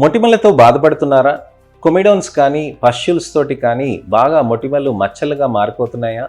మొటిమలతో బాధపడుతున్నారా? కొమిడోన్స్ కానీ పస్ట్యూల్స్ తోటి కానీ బాగా మొటిమలు మచ్చలుగా మారిపోతున్నాయా?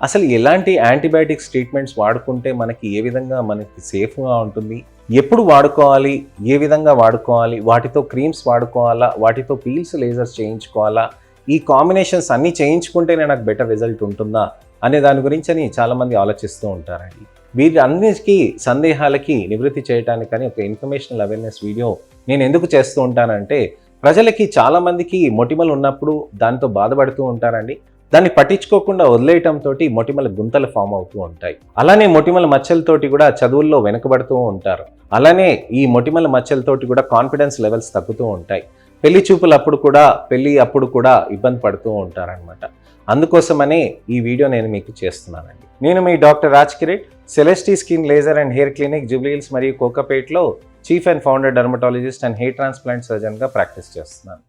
అసలు ఎలాంటి యాంటీబయాటిక్స్ ట్రీట్మెంట్స్ వాడుకుంటే మనకి ఏ విధంగా మనకి సేఫ్గా ఉంటుంది? ఎప్పుడు వాడుకోవాలి? ఏ విధంగా వాడుకోవాలి? వాటితో క్రీమ్స్ వాడుకోవాలా? వాటితో పీల్స్ లేజర్స్ చేయించుకోవాలా? ఈ కాంబినేషన్స్ అన్నీ చేయించుకుంటేనే నాకు బెటర్ రిజల్ట్ ఉంటుందా అనే దాని గురించి చాలామంది ఆలోచిస్తూ ఉంటారండి. వీటన్నిటికీ సందేహాలకి నివృత్తి చేయడానికని ఒక ఇన్ఫర్మేషనల్ అవేర్నెస్ వీడియో నేను ఎందుకు చేస్తూ ఉంటానంటే, ప్రజలకి చాలామందికి మొటిమలు ఉన్నప్పుడు దాంతో బాధపడుతూ ఉంటారండి. దాన్ని పట్టించుకోకుండా వదిలేయటంతో మొటిమల గుంతలు ఫామ్ అవుతూ ఉంటాయి. అలానే మొటిమల మచ్చలతోటి కూడా చదువుల్లో వెనుకబడుతూ ఉంటారు. అలానే ఈ మొటిమల మచ్చలతోటి కూడా కాన్ఫిడెన్స్ లెవెల్స్ తగ్గుతూ ఉంటాయి. పెళ్లి అప్పుడు కూడా ఇబ్బంది పడుతూ ఉంటారనమాట. అందుకోసమనే ఈ వీడియో నేను మీకు చేస్తున్నానండి. నేను మీ doctor Raj Kireet, Celestee skin laser and hair clinic Jubilee Hills మరియు కోకాపేట్లో chief and founder dermatologist and hair transplant సర్జన్గా ప్రాక్టీస్ చేస్తున్నాను.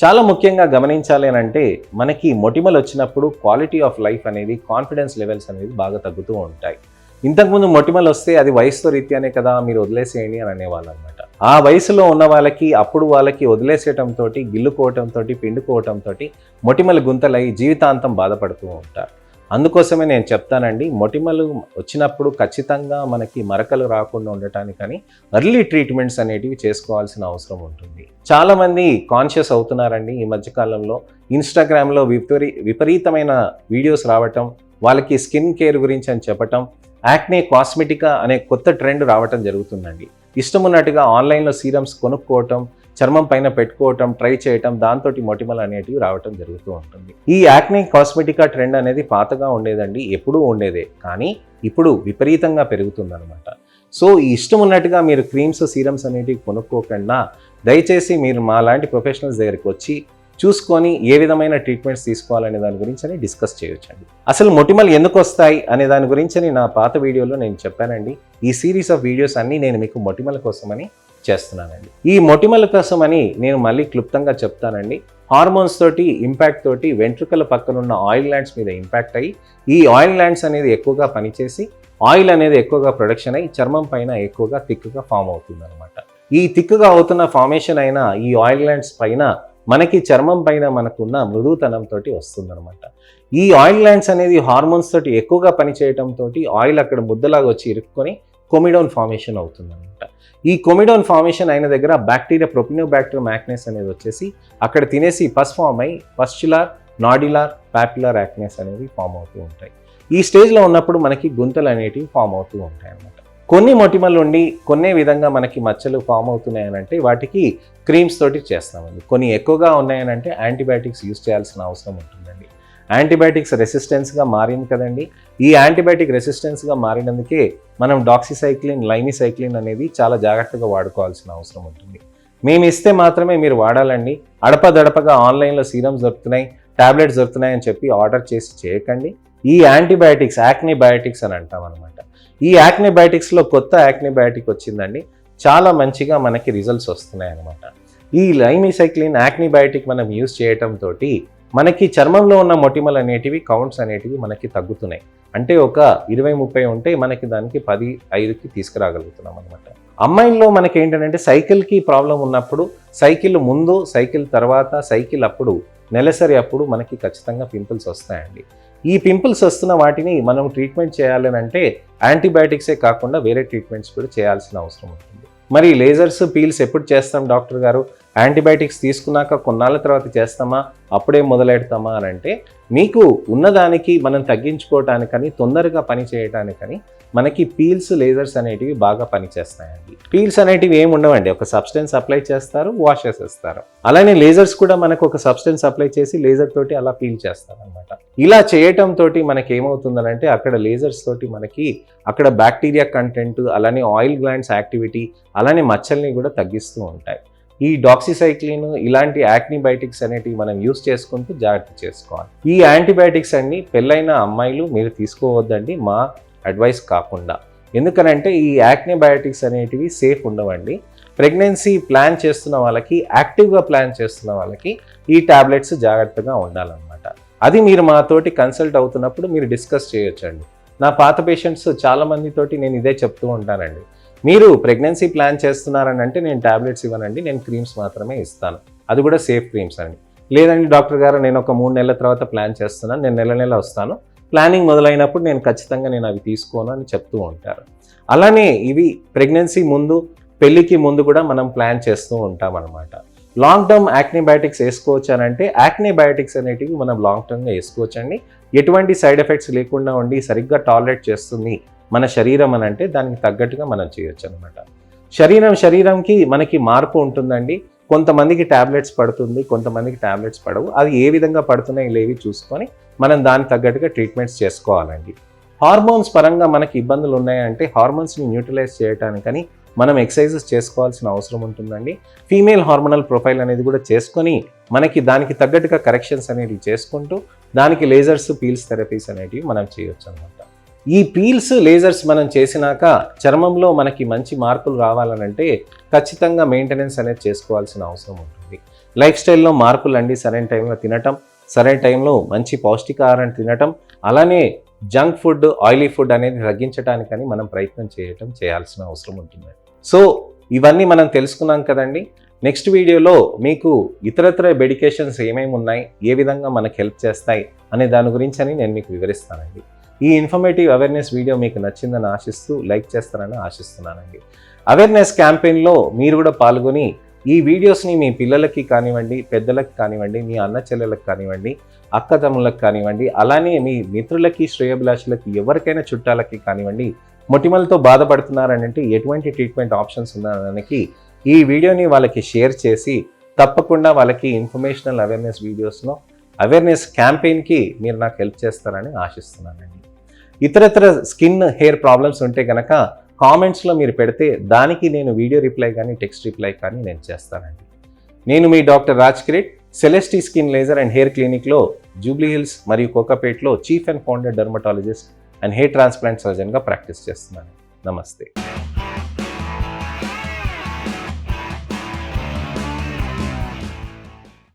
చాలా ముఖ్యంగా గమనించాలి అని అంటే, మనకి మొటిమలు వచ్చినప్పుడు క్వాలిటీ ఆఫ్ లైఫ్ అనేది, కాన్ఫిడెన్స్ లెవెల్స్ అనేది బాగా తగ్గుతూ ఉంటాయి. ఇంతకుముందు మొటిమలు వస్తే అది వయసుతో రీత్యానే కదా, మీరు వదిలేసేయండి అని అనేవాళ్ళు అనమాట. ఆ వయసులో ఉన్న వాళ్ళకి వదిలేసేయటంతో, గిల్లుకోవటంతో, పిండుకోవటంతో మొటిమలు గుంతలై జీవితాంతం బాధపడుతూ ఉంటారు. అందుకోసమే నేను చెప్తానండి, మొటిమలు వచ్చినప్పుడు ఖచ్చితంగా మనకి మరకలు రాకుండా ఉండటానికని ఎర్లీ ట్రీట్మెంట్స్ అనేటివి చేసుకోవాల్సిన అవసరం ఉంటుంది. చాలామంది కాన్షియస్ అవుతున్నారండి ఈ మధ్యకాలంలో. ఇన్స్టాగ్రామ్లో విపరీతమైన వీడియోస్ రావటం, వాళ్ళకి స్కిన్ కేర్ గురించి అని చెప్పటం, యాక్నే కాస్మెటికా అనే కొత్త ట్రెండ్ రావటం జరుగుతుందండి. ఇష్టమున్నట్టుగా ఆన్లైన్లో సీరమ్స్ కొనుక్కోవటం, చర్మం పైన పెట్టుకోవటం, ట్రై చేయటం, దాంతో మొటిమలు అనేటివి రావటం జరుగుతూ ఉంటుంది. ఈ యాక్నే కాస్మెటికా ట్రెండ్ అనేది పాతగా ఉండేదండి, ఎప్పుడూ ఉండేదే, కానీ ఇప్పుడు విపరీతంగా పెరుగుతుందన్నమాట. సో ఈ ఇష్టం ఉన్నట్టుగా మీరు క్రీమ్స్, సీరమ్స్ అనేటివి కొనుక్కోకుండా దయచేసి మీరు మా లాంటి ప్రొఫెషనల్స్ దగ్గరికి వచ్చి చూసుకొని ఏ విధమైన ట్రీట్మెంట్స్ తీసుకోవాలనే దాని గురించి డిస్కస్ చేయొచ్చండి. అసలు మొటిమలు ఎందుకు వస్తాయి అనే దాని గురించి నా పాత వీడియోలో నేను చెప్పానండి. ఈ సిరీస్ ఆఫ్ వీడియోస్ అన్నీ నేను మీకు మొటిమల కోసమని చేస్తున్నానండి. ఈ మొటిమల కోసమని నేను మళ్ళీ క్లుప్తంగా చెప్తానండి. హార్మోన్స్ తోటి ఇంపాక్ట్ తోటి వెంట్రుకల పక్కనున్న ఆయిల్ గ్లాండ్స్ మీద ఇంపాక్ట్ అయ్యి, ఈ ఆయిల్ గ్లాండ్స్ అనేది ఎక్కువగా పనిచేసి ఆయిల్ అనేది ఎక్కువగా ప్రొడక్షన్ అయ్యి చర్మం పైన ఎక్కువగా థిక్గా ఫామ్ అవుతుంది అనమాట. ఈ థిక్గా అవుతున్న ఫార్మేషన్ అయిన ఈ ఆయిల్ గ్లాండ్స్ పైన మనకి చర్మం పైన మనకున్న మృదుతనంతో వస్తుందన్నమాట. ఈ ఆయిల్ గ్లాండ్స్ అనేది హార్మోన్స్ తోటి ఎక్కువగా పనిచేయటంతో ఆయిల్ అక్కడ ముద్దలాగా వచ్చి ఇరుక్కొని కొమిడోన్ ఫార్మేషన్ అవుతుందన్నమాట. ఈ కొమిడోన్ ఫార్మేషన్ అయిన దగ్గర బ్యాక్టీరియా ప్రొపినోబాక్టీరియం యాక్నెస్ అనేది వచ్చేసి అక్కడ తినేసి పస్ ఫామ్ అయ్యి పస్చులార్, నాడ్యులార్, పాపులార్ యాక్నెస్ అనేవి ఫామ్ అవుతూ ఉంటాయి. ఈ స్టేజ్లో ఉన్నప్పుడు మనకి గుంతలు అనేటివి ఫామ్ అవుతూ ఉంటాయి అన్నమాట. కొన్ని మొటిమలు ఉండి కొన్ని విధంగా మనకి మచ్చలు ఫామ్ అవుతున్నాయనంటే వాటికి క్రీమ్స్ తోటి చేస్తామండి. కొన్ని ఎక్కువగా ఉన్నాయనంటే యాంటీబయాటిక్స్ యూజ్ చేయాల్సిన అవసరం ఉంటుందండి. యాంటీబయాటిక్స్ రెసిస్టెన్స్గా మారింది కదండి. ఈ యాంటీబయాటిక్ రెసిస్టెన్స్గా మారినందుకే మనం డాక్సిసైక్లిన్, లైమిసైక్లిన్ అనేది చాలా జాగ్రత్తగా వాడుకోవాల్సిన అవసరం ఉంటుంది. మేము ఇస్తే మాత్రమే మీరు వాడాలండి. అడపదడపగా ఆన్లైన్లో సీరమ్స్ దొరుకుతున్నాయి, టాబ్లెట్స్ దొరుకుతున్నాయి అని చెప్పి ఆర్డర్ చేసి చేయకండి. ఈ యాంటీబయాటిక్స్ యాక్నీబయాటిక్స్ అని అంటాం అనమాట. ఈ యాక్నీబయాటిక్స్లో కొత్త యాక్నీబయాటిక్ వచ్చిందండి, చాలా మంచిగా మనకి రిజల్ట్స్ వస్తున్నాయి అనమాట. ఈ లైమిసైక్లిన్ యాక్నీబయాటిక్ మనం యూజ్ చేయటంతో మనకి చర్మంలో ఉన్న మొటిమలు అనేటివి, కౌంట్స్ అనేటివి మనకి తగ్గుతున్నాయి. అంటే ఒక 20-30 ఉంటే మనకి దానికి 10-5కి తీసుకురాగలుగుతున్నాం అనమాట. అమ్మాయిల్లో మనకి ఏంటంటే సైకిల్కి ప్రాబ్లం ఉన్నప్పుడు, సైకిల్ ముందు, సైకిల్ తర్వాత, సైకిల్ అప్పుడు, నెలసరి అప్పుడు మనకి ఖచ్చితంగా పింపుల్స్ వస్తాయండి. ఈ పింపుల్స్ వస్తున్న వాటిని మనం ట్రీట్మెంట్ చేయాలని అంటే యాంటీబయాటిక్సే కాకుండా వేరే ట్రీట్మెంట్స్ కూడా చేయాల్సిన అవసరం ఉంటుంది. మరి లేజర్స్, పీల్స్ ఎప్పుడు చేస్తాం డాక్టర్ గారు? యాంటీబయాటిక్స్ తీసుకున్నాక కొన్నాళ్ళ తర్వాత చేస్తామా, అప్పుడే మొదలెడతామా అని అంటే, మీకు ఉన్నదానికి మనం తగ్గించుకోవటానికని, తొందరగా పని చేయడానికని మనకి పీల్స్, లేజర్స్ అనేటివి బాగా పనిచేస్తాయండి. పీల్స్ అనేటివి ఏమి ఉండవండి, ఒక సబ్స్టెన్స్ అప్లై చేస్తారు, వాష్ చేసేస్తారు. అలానే లేజర్స్ కూడా మనకు ఒక సబ్స్టెన్స్ అప్లై చేసి లేజర్ తోటి అలా పీల్ చేస్తారు అనమాట. ఇలా చేయటంతో మనకి ఏమవుతుందనంటే, అక్కడ లేజర్స్ తోటి మనకి అక్కడ బ్యాక్టీరియా కంటెంట్, అలానే ఆయిల్ గ్లాండ్స్ యాక్టివిటీ, అలానే మచ్చల్ని కూడా తగ్గిస్తూ ఉంటాయి. ఈ డాక్సిసైక్లిన్ ఇలాంటి యాక్నీబయాటిక్స్ అనేటివి మనం యూస్ చేసుకుంటూ జాగ్రత్త చేసుకోవాలి. ఈ యాంటీబయాటిక్స్ అన్ని పెళ్ళైన అమ్మాయిలు మీరు తీసుకోవద్దండి, మా అడ్వైస్ కాకుండా. ఎందుకనంటే ఈ యాక్నీబయాటిక్స్ అనేటివి సేఫ్ ఉండవండి. ప్రెగ్నెన్సీ ప్లాన్ చేస్తున్న వాళ్ళకి, యాక్టివ్గా ప్లాన్ చేస్తున్న వాళ్ళకి ఈ టాబ్లెట్స్ జాగ్రత్తగా ఉండాలన్నమాట. అది మీరు మాతోటి కన్సల్ట్ అవుతున్నప్పుడు మీరు డిస్కస్ చేయొచ్చండి. నా పాత పేషెంట్స్ చాలామందితోటి నేను ఇదే చెప్తూ ఉంటానండి. మీరు ప్రెగ్నెన్సీ ప్లాన్ చేస్తున్నారని అంటే నేను టాబ్లెట్స్ ఇవ్వనండి, నేను క్రీమ్స్ మాత్రమే ఇస్తాను, అది కూడా సేఫ్ క్రీమ్స్ అండి. లేదండి డాక్టర్ గారు, నేను ఒక 3 నెలల తర్వాత ప్లాన్ చేస్తున్నాను, నేను నెల వస్తాను, ప్లానింగ్ మొదలైనప్పుడు నేను ఖచ్చితంగా అవి తీసుకోను అని చెప్తూ ఉంటారు. అలానే ఇవి ప్రెగ్నెన్సీ ముందు, పెళ్ళికి ముందు కూడా మనం ప్లాన్ చేస్తూ ఉంటాం అనమాట. లాంగ్ టర్మ్ యాక్నిబయాటిక్స్ వేసుకోవచ్చు అని అంటే యాక్నిబయాటిక్స్ అనేటివి మనం లాంగ్ టర్మ్గా వేసుకోవచ్చండి. ఎటువంటి సైడ్ ఎఫెక్ట్స్ లేకుండా ఉండి సరిగ్గా టాలరేట్ చేస్తుంది మన శరీరం అని అంటే దానికి తగ్గట్టుగా మనం చేయొచ్చు అనమాట. శరీరంకి మనకి మార్పు ఉంటుందండి. కొంతమందికి ట్యాబ్లెట్స్ పడుతుంది, కొంతమందికి ట్యాబ్లెట్స్ పడవు. అది ఏ విధంగా పడుతున్నాయి లేవి చూసుకొని మనం దానికి తగ్గట్టుగా ట్రీట్మెంట్స్ చేసుకోవాలండి. హార్మోన్స్ పరంగా మనకి ఇబ్బందులు ఉన్నాయంటే హార్మోన్స్ని న్యూట్రలైజ్ చేయడానికని మనం ఎక్సర్సైజెస్ చేసుకోవాల్సిన అవసరం ఉంటుందండి. ఫీమేల్ హార్మోనల్ ప్రొఫైల్ అనేది కూడా చేసుకొని మనకి దానికి తగ్గట్టుగా కరెక్షన్స్ అనేవి చేసుకుంటూ దానికి లేజర్స్, పీల్స్ థెరపీస్ అనేటివి మనం చేయొచ్చు అనమాట. ఈ పీల్స్, లేజర్స్ మనం చేసినాక చర్మంలో మనకి మంచి మార్పులు రావాలనంటే ఖచ్చితంగా మెయింటెనెన్స్ అనేది చేసుకోవాల్సిన అవసరం ఉంటుంది. లైఫ్ స్టైల్లో మార్పులు అండి, సరైన టైంలో తినటం, సరైన టైంలో మంచి పౌష్టికాహారాన్ని తినటం, అలానే జంక్ ఫుడ్, ఆయిలీ ఫుడ్ అనేది తగ్గించడానికని మనం ప్రయత్నం చేయాల్సిన అవసరం ఉంటుంది. సో ఇవన్నీ మనం తెలుసుకున్నాం కదండి. నెక్స్ట్ వీడియోలో మీకు ఇతరత్ర మెడికేషన్స్ ఏమేమి ఉన్నాయి, ఏ విధంగా మనకు హెల్ప్ చేస్తాయి అనే దాని గురించి నేను మీకు వివరిస్తానండి. ఈ ఇన్ఫర్మేటివ్ అవేర్నెస్ వీడియో మీకు నచ్చిందని ఆశిస్తూ లైక్ చేస్తారని ఆశిస్తున్నానండి. అవేర్నెస్ క్యాంపెయిన్లో మీరు కూడా పాల్గొని ఈ వీడియోస్ని మీ పిల్లలకి కానివ్వండి, పెద్దలకు కానివ్వండి, మీ అన్న చెల్లెలకు కానివ్వండి, అక్క తమ్ముళ్ళకి కానివ్వండి, అలానే మీ మిత్రులకి, శ్రేయోభిలాషులకి, ఎవరికైనా చుట్టాలకి కానివ్వండి, మొటిమలతో బాధపడుతున్నారని అంటే ఎటువంటి ట్రీట్మెంట్ ఆప్షన్స్ ఉన్నారనడానికి ఈ వీడియోని వాళ్ళకి షేర్ చేసి తప్పకుండా వాళ్ళకి ఇన్ఫర్మేషనల్ అవేర్నెస్ వీడియోస్లో అవేర్నెస్ క్యాంపెయిన్కి మీరు నాకు హెల్ప్ చేస్తారని ఆశిస్తున్నానండి. ఇతరత్ర స్కిన్, హెయిర్ ప్రాబ్లమ్స్ ఉంటే కనుక కామెంట్స్లో మీరు పెడితే దానికి నేను వీడియో రిప్లై కానీ, టెక్స్ట్ రిప్లై కానీ నేను చేస్తానండి. నేను మీ doctor Raj Kireet, Celestee skin laser and hair క్లినిక్లో జూబ్లీ హిల్స్ మరియు కోకాపేట్లో chief and founder dermatologist and hair transplant సర్జన్గా ప్రాక్టీస్ చేస్తున్నాను. నమస్తే.